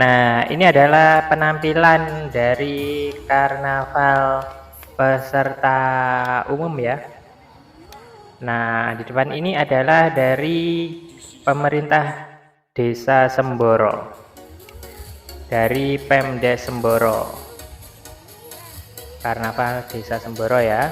Nah, ini adalah penampilan dari karnaval peserta umum ya. Nah, di depan ini adalah dari pemerintah Desa Semboro, dari Pemda Semboro, karnaval Desa Semboro ya.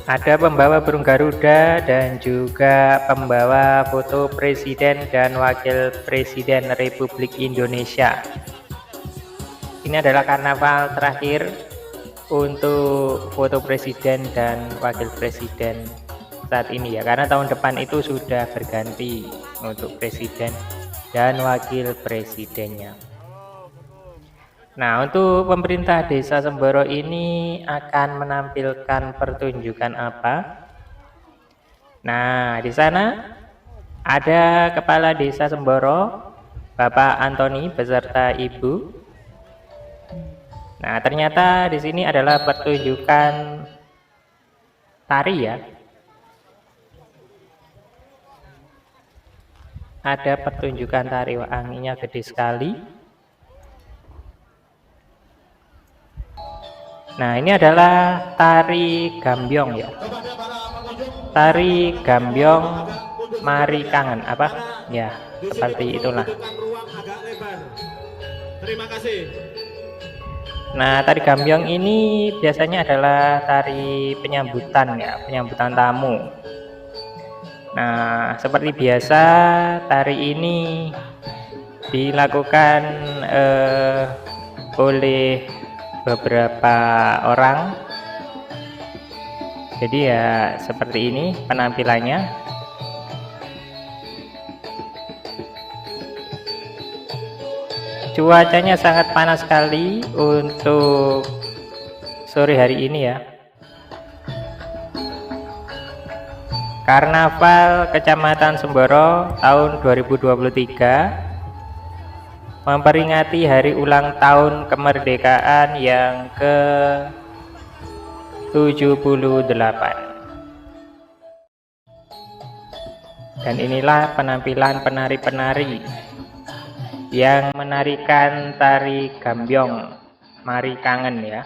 Ada pembawa burung Garuda dan juga pembawa foto Presiden dan Wakil Presiden Republik Indonesia. Ini adalah karnaval terakhir untuk foto Presiden dan Wakil Presiden saat ini ya, karena tahun depan itu sudah berganti untuk Presiden dan Wakil Presidennya. Nah, untuk pemerintah Desa Semboro ini akan menampilkan pertunjukan apa? Nah, di sana ada Kepala Desa Semboro, Bapak Antoni beserta Ibu. Nah, ternyata di sini adalah pertunjukan tari ya. Ada pertunjukan tari, anginnya gede sekali. Nah, ini adalah tari gambyong ya. Tari gambyong Mari Kangen apa? Ya, seperti itulah. Terima kasih. Nah, tari gambyong ini biasanya adalah tari penyambutan ya, penyambutan tamu. Nah, seperti biasa tari ini dilakukan oleh beberapa orang. Jadi ya seperti ini penampilannya. Cuacanya sangat panas sekali untuk sore hari ini ya. Karnaval Kecamatan Semboro tahun 2023 memperingati hari ulang tahun kemerdekaan yang ke-78. Dan inilah penampilan penari-penari yang menarikan tari gambyong Mari Kangen ya.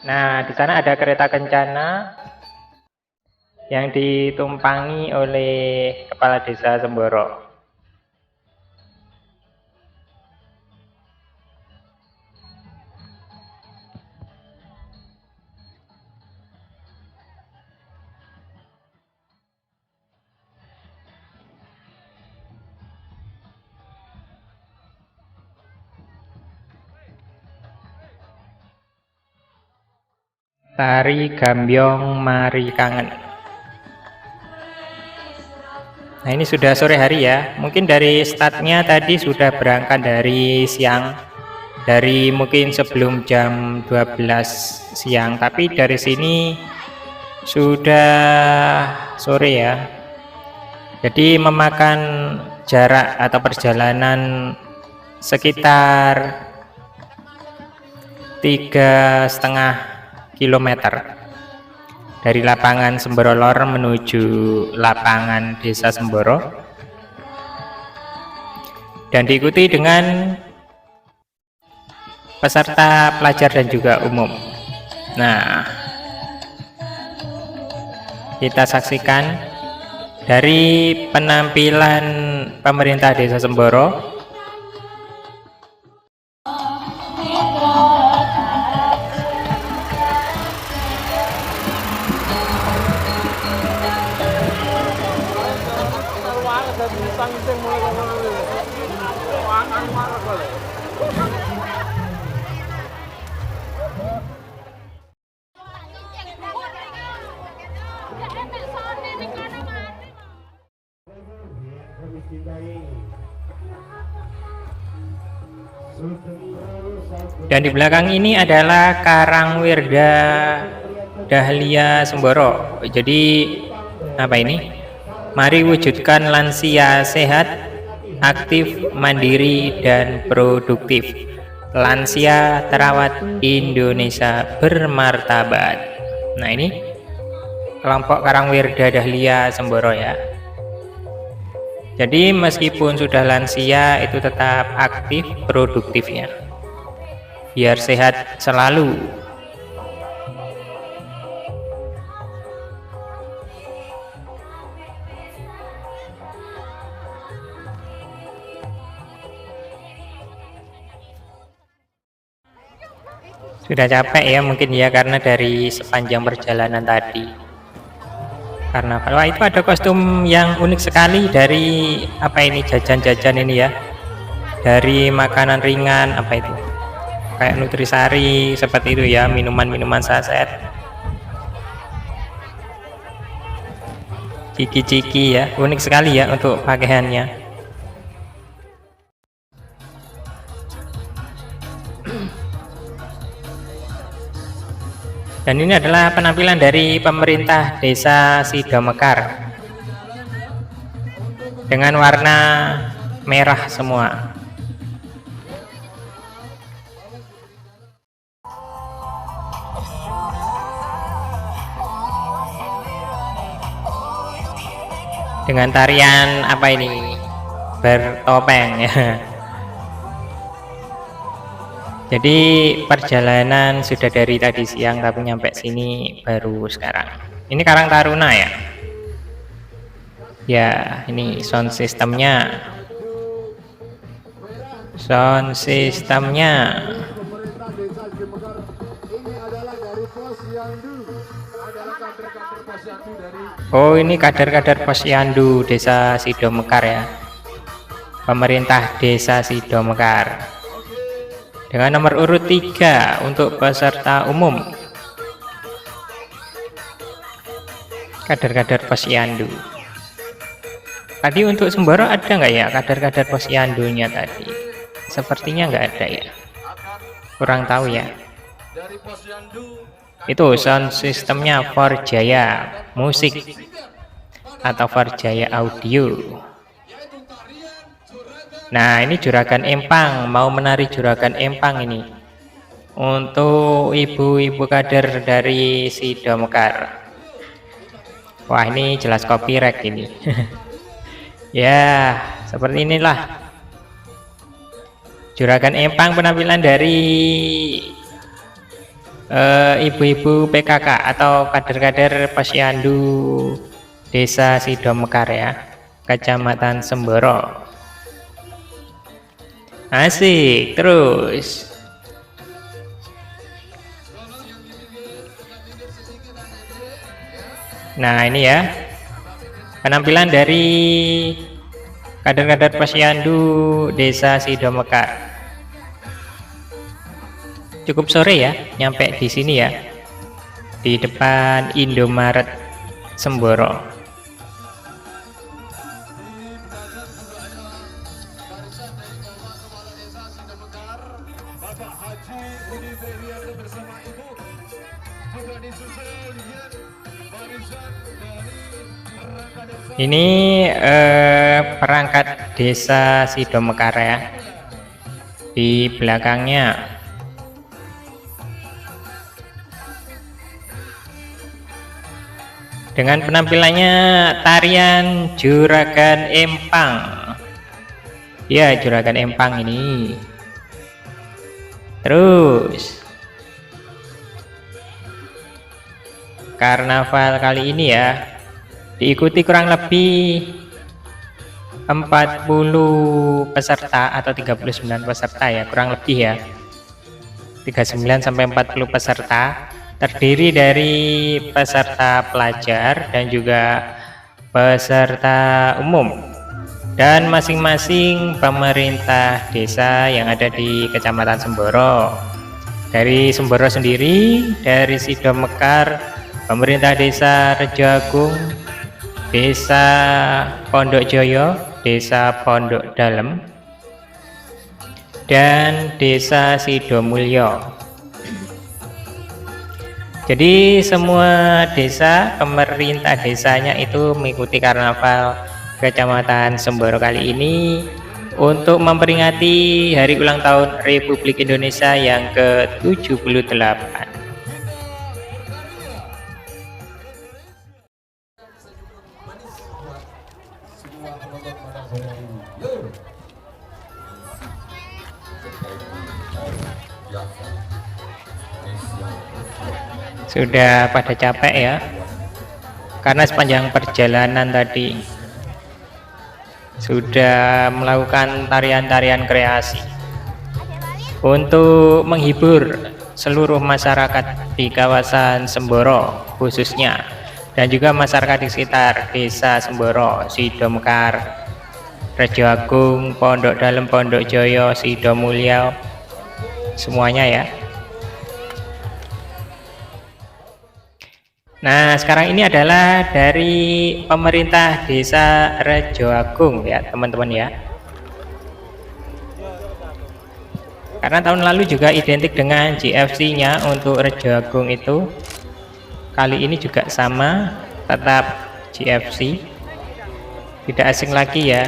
Nah, di sana ada kereta kencana yang ditumpangi oleh Kepala Desa Semboro. Tari gambyong Mari Kangen. Nah, ini sudah sore hari ya. Mungkin dari startnya tadi sudah berangkat dari siang, dari mungkin sebelum jam 12 siang. Tapi dari sini sudah sore ya. Jadi memakan jarak atau perjalanan sekitar 3,5 kilometer. Dari lapangan Semboro Lor menuju lapangan Desa Semboro, dan diikuti dengan peserta pelajar dan juga umum. Nah, kita saksikan dari penampilan pemerintah Desa Semboro. Dan di belakang ini adalah Karangwirda Dahlia Semboro. Jadi apa ini? Mari wujudkan lansia sehat aktif, mandiri, dan produktif. Lansia terawat Indonesia bermartabat. Nah, ini kelompok Karangwirda Dahlia Semboro ya. Jadi meskipun sudah lansia itu tetap aktif, produktif ya. Biar sehat selalu. Sudah capek ya mungkin ya, karena dari sepanjang perjalanan tadi. Karena kalau itu ada kostum yang unik sekali dari apa ini, jajan-jajan ini ya. Dari makanan ringan apa itu? Kayak nutrisari seperti itu ya, minuman-minuman saset. Ciki-ciki ya, unik sekali ya untuk pakaiannya. Dan ini adalah penampilan dari pemerintah Desa Sidomekar dengan warna merah semua. Dengan tarian apa ini, bertopeng ya. Jadi perjalanan sudah dari tadi siang tapi nyampe sini baru sekarang. Ini Karang Taruna ya. Ya, ini sound sistemnya. Sound sistemnya. Oh, ini kader-kader Posyandu Desa Sidomekar ya. Pemerintah Desa Sidomekar. Dengan nomor urut 3 untuk peserta umum. Kader-kader Posyandu. Tadi untuk Semboro ada nggak ya kader-kader Posyandunya tadi? Sepertinya nggak ada ya. Kurang tahu ya. Itu sound sistemnya Forjaya Musik atau Forjaya Audio. Nah, ini Juragan Empang, mau menari Juragan Empang ini untuk ibu-ibu kader dari Sidomekar. Wah, ini jelas copyright ini. Ya, seperti inilah Juragan Empang, penampilan dari ibu-ibu PKK atau kader-kader Posyandu Desa Sidomekar ya, Kecamatan Semboro. Asik terus. Nah, ini ya penampilan dari kader-kader Posyandu Desa Sidomekar. Cukup sore ya nyampe di sini ya, di depan Indomaret Semboro. Ini perangkat Desa Sidomekar ya. Di belakangnya dengan penampilannya tarian Juragan Empang. Ya, Juragan Empang ini. Terus karnaval kali ini ya diikuti kurang lebih 40 peserta atau 39 peserta ya, kurang lebih ya, 39 sampai 40 peserta, terdiri dari peserta pelajar dan juga peserta umum dan masing-masing pemerintah desa yang ada di Kecamatan Semboro. Dari Semboro sendiri, dari Sidomekar, pemerintah desa Rejo Agung, Desa Pondok Joyo, Desa Pondok Dalem, dan Desa Sidomulyo. Jadi semua desa, pemerintah desanya itu mengikuti karnaval Kecamatan Semboro kali ini untuk memperingati hari ulang tahun Republik Indonesia yang ke-78. Sudah pada capek ya, karena sepanjang perjalanan tadi sudah melakukan tarian-tarian kreasi untuk menghibur seluruh masyarakat di kawasan Semboro khususnya, dan juga masyarakat di sekitar desa Semboro, Sidomekar, Rejo Agung, Pondok Dalem, Pondok Joyo, Sidomulyo, semuanya ya. Nah, sekarang ini adalah dari pemerintah desa Rejo Agung ya teman-teman ya. Karena tahun lalu juga identik dengan GFC-nya untuk Rejo Agung itu. Kali ini juga sama, tetap GFC. Tidak asing lagi ya.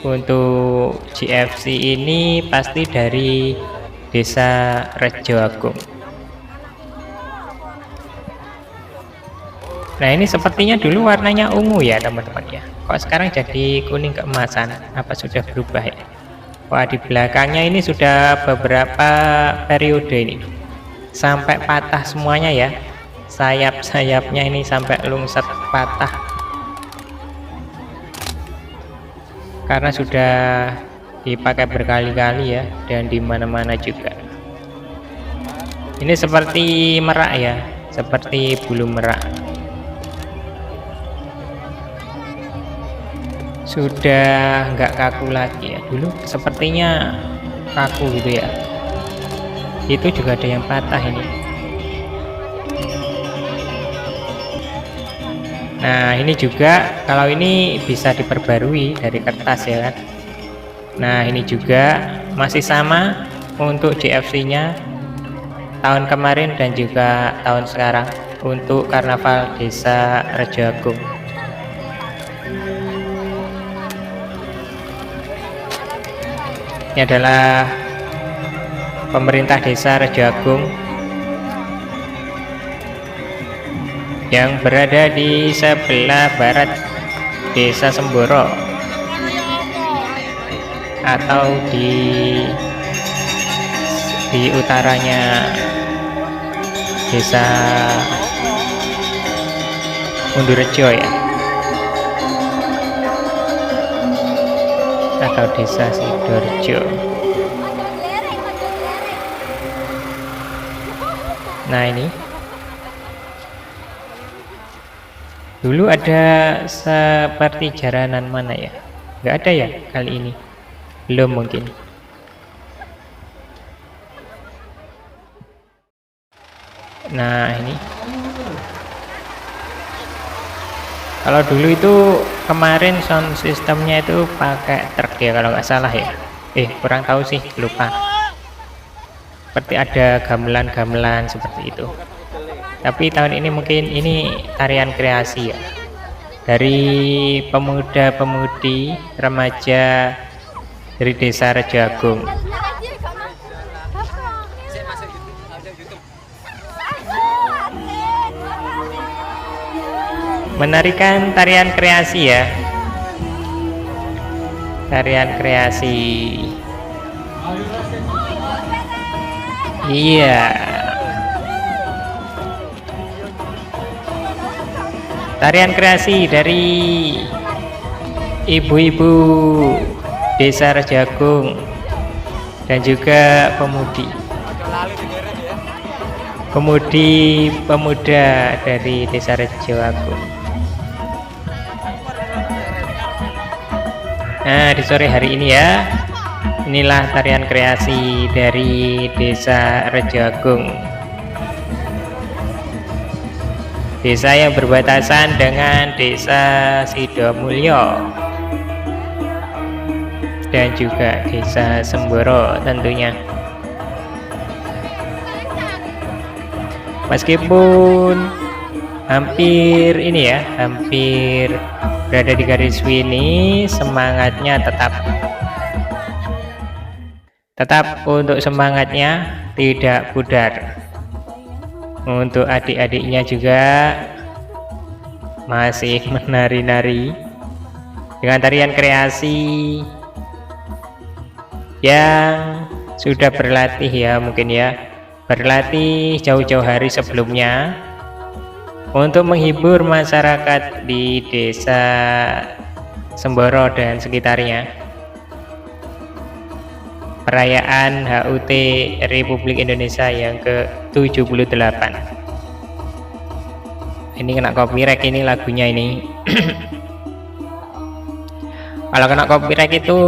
Untuk GFC ini pasti dari desa Rejo Agung. Nah, ini sepertinya dulu warnanya ungu ya teman-teman ya. Kok sekarang jadi kuning keemasan? Apa sudah berubah ya? Wah, di belakangnya ini sudah beberapa periode ini. Sampai patah semuanya ya. Sayap-sayapnya ini sampai lungsat patah. Karena sudah dipakai berkali-kali ya, dan di mana-mana juga. Ini seperti merak ya, seperti bulu merak. Sudah nggak kaku lagi ya, dulu sepertinya kaku gitu ya. Itu juga ada yang patah ini. Nah, ini juga kalau ini bisa diperbarui dari kertas ya kan. Nah, ini juga masih sama untuk GFC-nya tahun kemarin dan juga tahun sekarang untuk Karnaval Desa Rejo Agung. Ini adalah pemerintah desa Rejo Agung yang berada di sebelah barat desa Semboro, atau di utaranya desa Undurejo ya, atau desa Sidoarjo. Nah, ini dulu ada seperti jaranan mana ya, nggak ada ya kali ini, belum mungkin. Nah, ini kalau dulu itu kemarin sound sistemnya itu pakai truk ya kalau nggak salah ya. Kurang tahu sih, lupa. Seperti ada gamelan-gamelan seperti itu. Tapi tahun ini mungkin ini tarian kreasi ya, dari pemuda-pemudi remaja dari desa Rejo Agung. Menarikan tarian kreasi ya, tarian kreasi. Iya, tarian kreasi dari ibu-ibu desa Rejo Agung dan juga pemudi pemuda dari desa Rejo Agung. Nah, di sore hari ini ya, inilah tarian kreasi dari desa Rejo Agung, desa yang berbatasan dengan desa Sidomulyo dan juga desa Semboro tentunya. Meskipun hampir ini ya, hampir berada di garis finish. Semangatnya tetap untuk semangatnya tidak pudar. Untuk adik-adiknya juga masih menari-nari dengan tarian kreasi yang sudah berlatih ya, mungkin ya, berlatih jauh-jauh hari sebelumnya untuk menghibur masyarakat di desa Semboro dan sekitarnya. Perayaan HUT Republik Indonesia yang ke-78. Ini kena copyright ini lagunya ini. Kalau kena copyright itu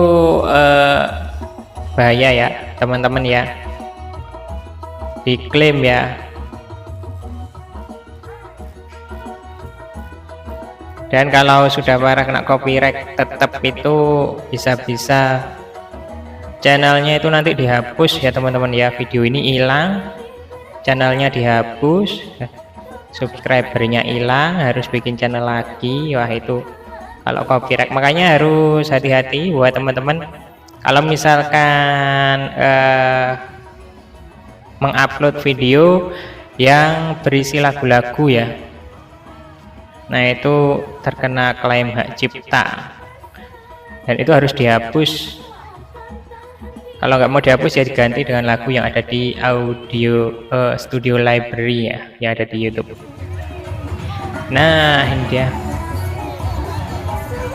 bahaya ya teman-teman ya, diklaim ya. Dan kalau sudah parah kena copyright, tetap itu bisa-bisa channelnya itu nanti dihapus ya teman-teman ya. Video ini hilang, channelnya dihapus, subscribernya hilang, harus bikin channel lagi. Wah itu kalau copyright, makanya harus hati-hati buat teman-teman kalau misalkan mengupload video yang berisi lagu-lagu ya. Nah itu terkena klaim hak cipta dan itu harus dihapus. Kalau nggak mau dihapus ya diganti dengan lagu yang ada di audio studio library ya, yang ada di YouTube. Nah ini dia,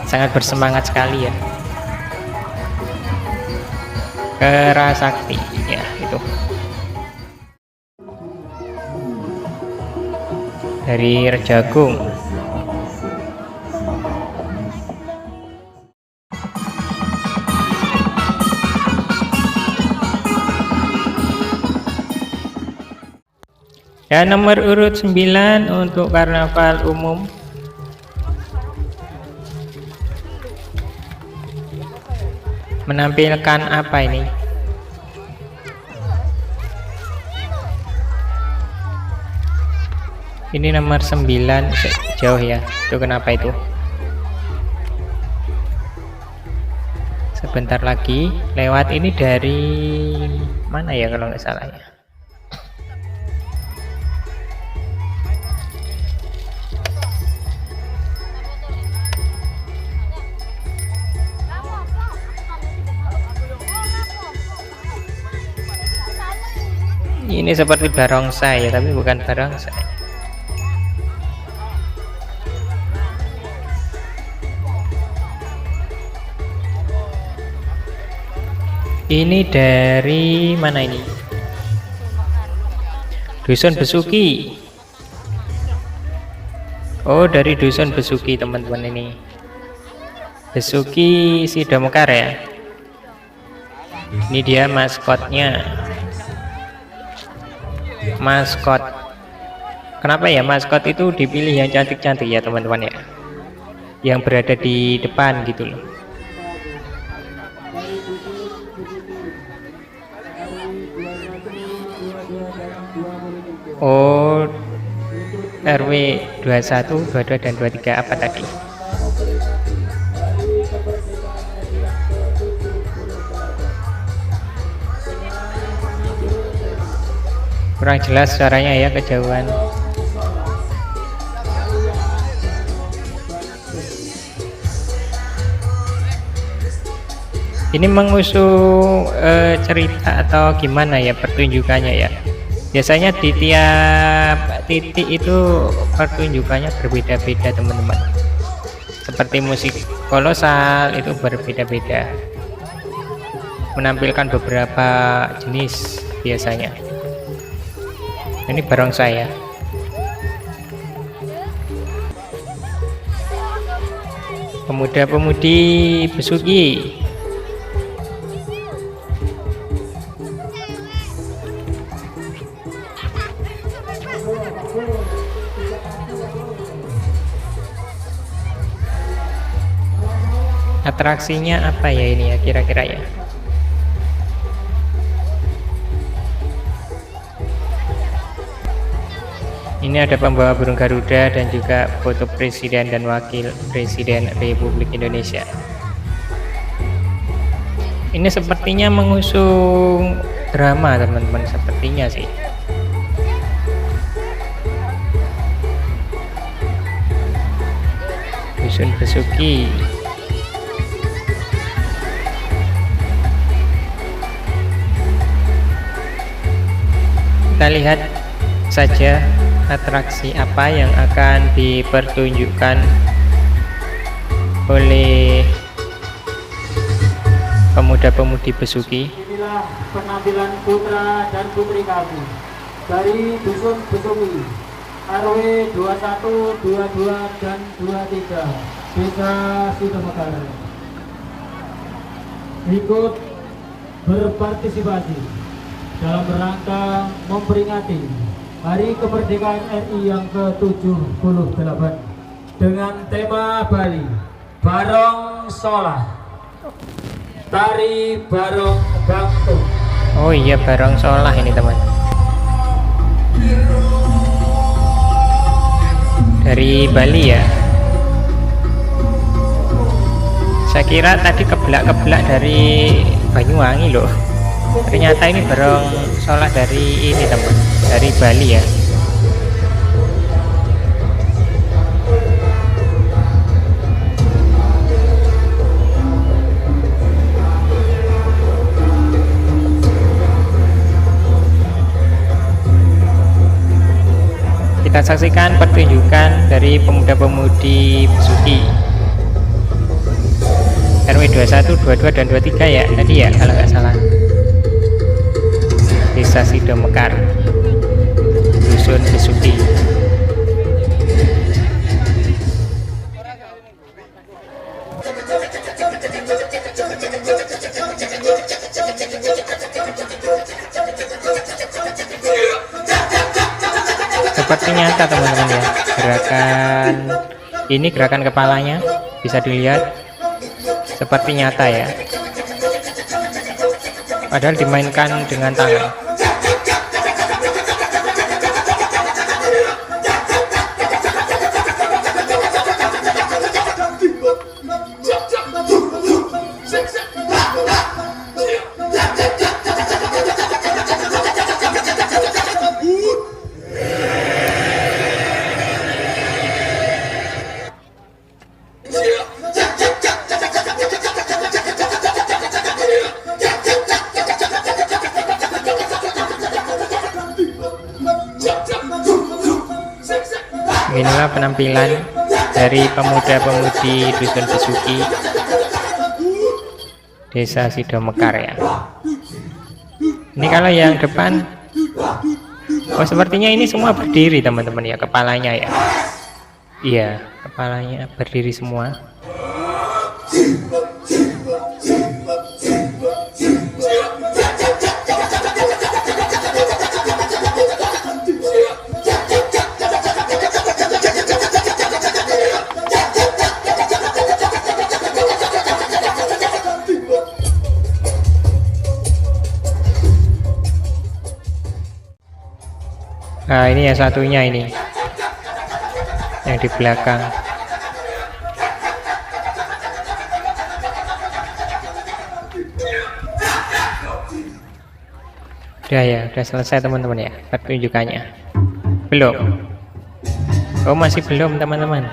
sangat bersemangat sekali ya, Kerasakti ya itu dari Rejagung. Dan nomor urut 9 untuk karnaval umum. Menampilkan apa ini? Ini nomor 9 jauh ya. Itu kenapa itu? Sebentar lagi lewat ini dari mana ya kalau nggak salah ya. Ini seperti barongsai ya, tapi bukan barongsai. Ini dari mana ini? Dusun Besuki. Oh, dari Dusun Besuki teman-teman ini. Besuki Sidomekar ya. Ini dia maskotnya. Maskot. Kenapa ya maskot itu dipilih yang cantik-cantik ya teman-teman ya, yang berada di depan gitu loh. Oh, RW 21, 22 dan 23 apa tadi? Kurang jelas suaranya ya, kejauhan. Ini mengusung cerita atau gimana ya pertunjukannya ya. Biasanya di tiap titik itu pertunjukannya berbeda-beda teman-teman. Seperti musik kolosal itu berbeda-beda, menampilkan beberapa jenis biasanya. Ini barongsai ya. Pemuda-pemudi Besuki. Atraksinya apa ya ini ya kira-kira ya? Ini ada pembawa burung Garuda dan juga foto Presiden dan Wakil Presiden Republik Indonesia. Ini sepertinya mengusung drama teman-teman, sepertinya sih. Dusun Besuki. Kita lihat saja atraksi apa yang akan dipertunjukkan oleh pemuda-pemudi Besuki. Inilah penampilan putra dan putri kami dari Dusun Besuki, RW 21, 22, dan 23, Desa Sidomekar. Ikut berpartisipasi dalam rangka memperingati Hari Kemerdekaan RI yang ke-78 dengan tema Bali, Barong Solah, Tari Barong Gantung. Oh iya, Barong Solah ini teman. Dari Bali ya. Saya kira tadi keblak-keblak dari Banyuwangi loh. Ternyata ini Barong Solah dari ini teman, dari Bali ya. Kita saksikan pertunjukan dari pemuda-pemudi Besuki RW 21, 22, dan 23 ya tadi ya kalau nggak salah. Desa Sidomekar, Dusun Besuki. Seperti nyata teman-teman ya, gerakan ini, gerakan kepalanya bisa dilihat seperti nyata ya, padahal dimainkan dengan tangan. Inilah penampilan dari pemuda-pemudi Dusun Besuki, Desa Sidomekar ya. Ini kalau yang depan, oh sepertinya ini semua berdiri teman-teman ya, kepalanya ya. Iya, kepalanya berdiri semua. Nah ini yang satunya ini, yang di belakang. Udah ya, udah selesai teman-teman ya pertunjukannya. Belum? Oh masih belum teman-teman.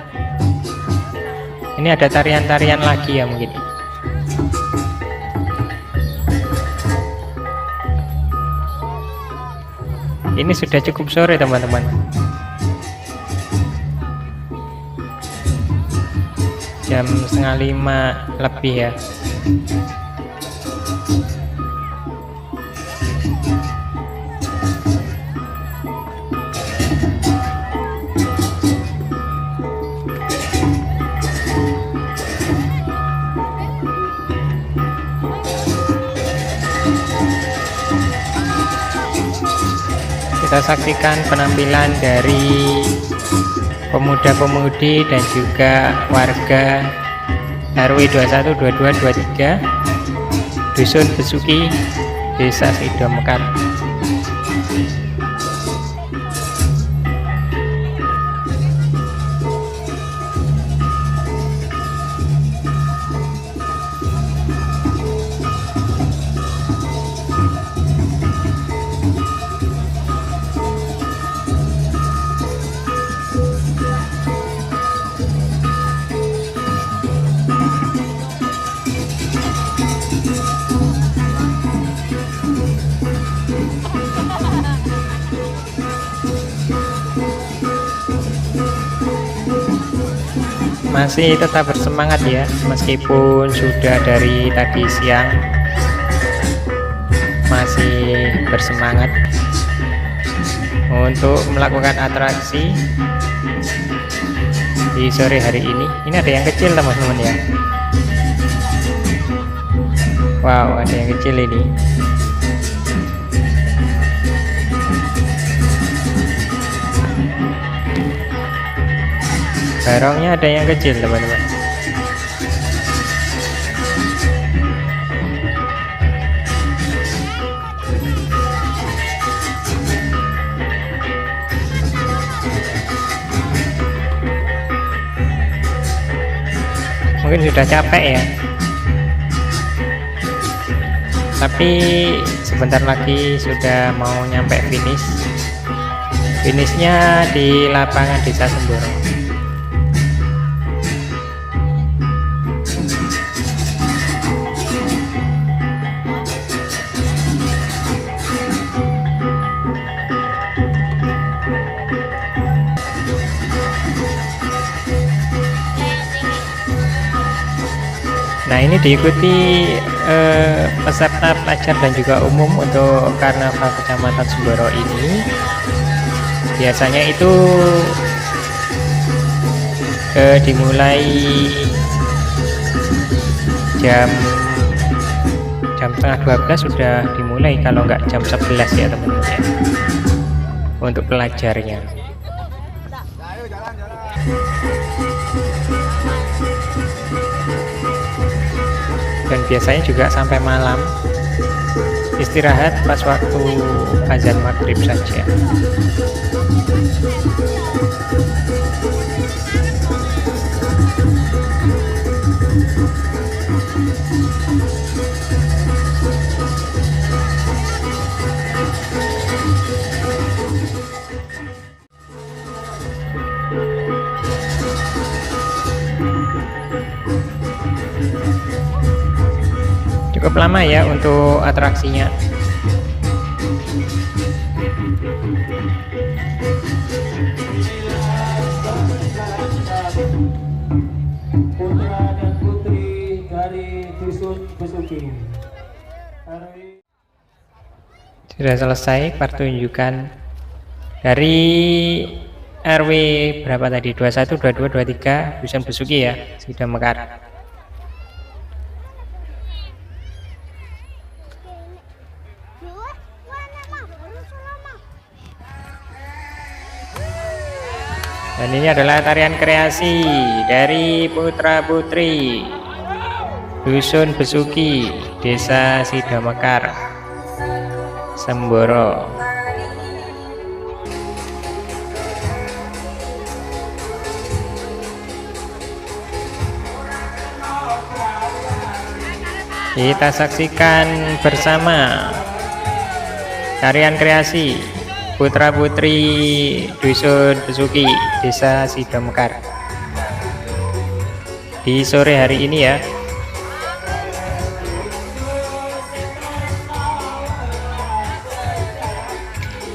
Ini ada tarian-tarian lagi ya mungkin. Ini sudah cukup sore teman-teman. Jam 4:30 lebih ya. Kita saksikan penampilan dari pemuda-pemudi dan juga warga RW 21, 22, 23 Dusun Besuki, Desa Sidomekar. masih tetap bersemangat ya, meskipun sudah dari tadi siang masih bersemangat untuk melakukan atraksi di sore hari ini. Ini ada yang kecil teman-teman ya. Wow, ada yang kecil ini. Barongnya ada yang kecil teman-teman. Mungkin sudah capek ya, tapi sebentar lagi sudah mau nyampe finish. Finishnya di lapangan Desa Semboro. Nah, ini diikuti peserta pelajar dan juga umum untuk Karnaval Kecamatan Semboro ini. Biasanya itu dimulai jam setengah 12 sudah dimulai, kalau nggak jam 11 ya teman-teman ya, untuk pelajarnya. Dan biasanya juga sampai malam, istirahat pas waktu azan maghrib saja. Cukup lama ya untuk atraksinya. Putra dan putri dari Dusun Besuki. Sudah selesai pertunjukan dari RW berapa tadi? 21, 22, 23 Dusun Besuki ya, sudah Mekar. Dan ini adalah tarian kreasi dari putra-putri Dusun Besuki, Desa Sidamekar, Semboro. Kita saksikan bersama tarian kreasi putra-putri Dusun Besuki, Desa Sidamekar di sore hari ini ya.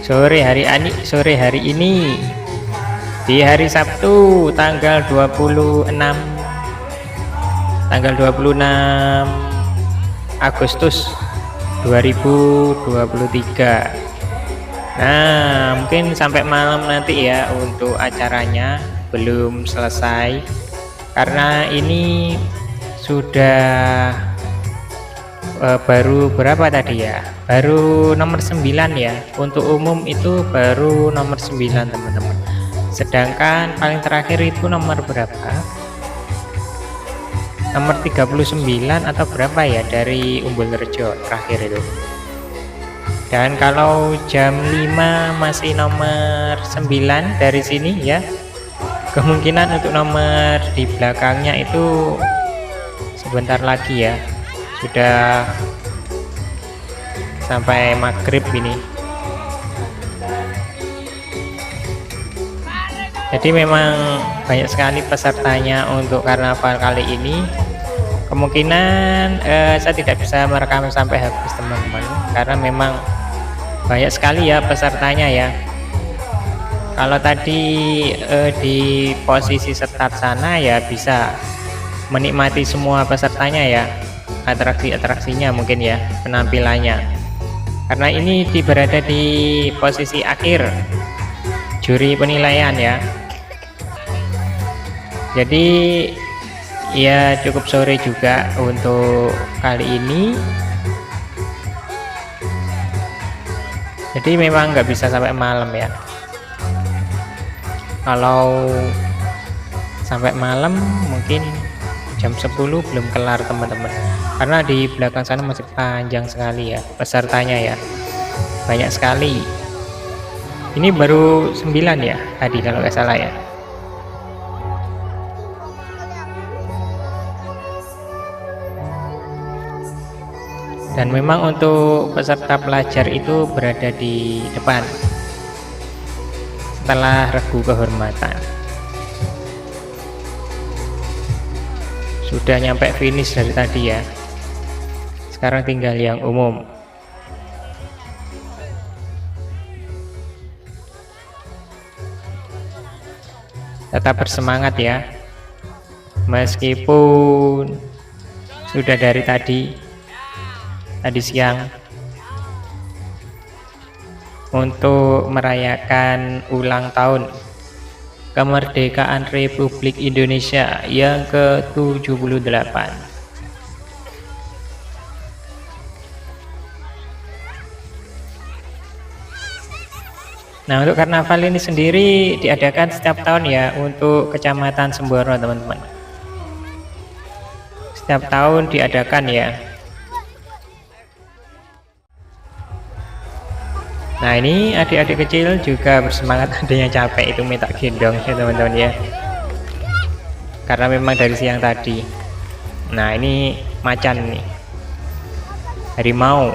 Sore hari ini di hari Sabtu tanggal 26 Agustus 2023. Nah, mungkin sampai malam nanti ya untuk acaranya, belum selesai karena ini sudah baru berapa tadi ya, baru nomor 9 ya. Untuk umum itu baru nomor 9 teman-teman, sedangkan paling terakhir itu nomor berapa, nomor 39 atau berapa ya dari Umbul Rejo terakhir itu. Dan kalau jam 5 masih nomor 9 dari sini ya, kemungkinan untuk nomor di belakangnya itu sebentar lagi ya, sudah sampai maghrib ini. Jadi memang banyak sekali pesertanya untuk karnaval kali ini. Kemungkinan saya tidak bisa merekam sampai habis teman-teman, karena memang banyak sekali ya pesertanya ya. Kalau tadi di posisi start sana ya bisa menikmati semua pesertanya ya, atraksi-atraksinya mungkin ya, penampilannya. Karena ini berada di posisi akhir juri penilaian ya. Jadi ya cukup sore juga untuk kali ini. Jadi memang nggak bisa sampai malam ya. Kalau sampai malam mungkin jam 10 belum kelar teman-teman, karena di belakang sana masih panjang sekali ya pesertanya ya, banyak sekali. Ini baru 9 ya tadi kalau nggak salah ya. Dan memang untuk peserta pelajar itu berada di depan setelah regu kehormatan. Sudah nyampe finish dari tadi ya. Sekarang tinggal yang umum. Tetap bersemangat ya. Meskipun sudah dari tadi siang untuk merayakan ulang tahun kemerdekaan Republik Indonesia yang ke-78. Nah, untuk karnaval ini sendiri diadakan setiap tahun ya untuk Kecamatan Semboro teman-teman. Setiap tahun diadakan ya. Nah, ini adik-adik kecil juga bersemangat, ada yang capek itu minta gendong ya teman-teman ya, karena memang dari siang tadi. Nah, ini macan nih, harimau.